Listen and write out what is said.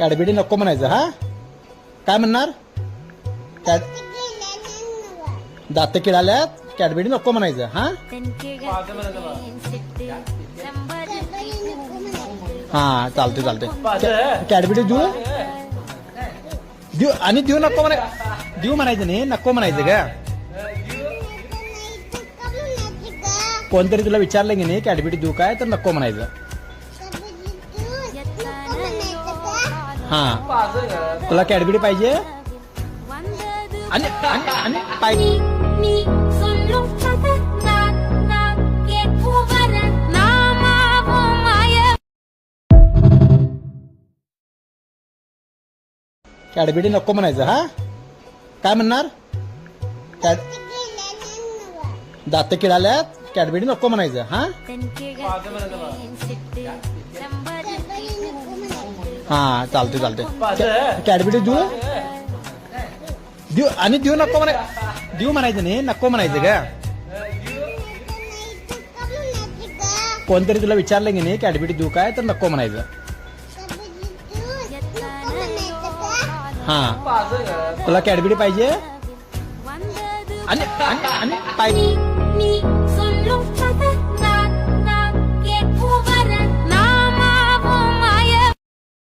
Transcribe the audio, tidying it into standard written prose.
Cadbury नको म्हणायचं हा. काय म्हणणार? दात किडाल्यात कॅडबेरी नको म्हणायचं हा. हा चालते चालते. कॅडबेरी देऊ देऊ आणि देऊ नको देऊ म्हणायचं नाही, नको म्हणायचं का. कोणतरी तुला विचारलं की नाही कॅडबेरी देऊ काय तर नको म्हणायचं. हा तुला कॅडबेरी पाहिजे आणि पाहिजे. कॅडबेरी नको म्हणायचं हा. काय म्हणणार? दात किडाल्यात कॅडबेरी नको म्हणायचं हा. हा चालते चालते. कॅडबेरी देऊ देऊ आणि देऊ नको देऊ म्हणायचं नाही, नको म्हणायचं का. कोणतरी तुला विचारलं की नाही कॅडबेरी देऊ काय तर नको म्हणायचं. हा तुला कॅडबेरी पाहिजे आणि पाहिजे.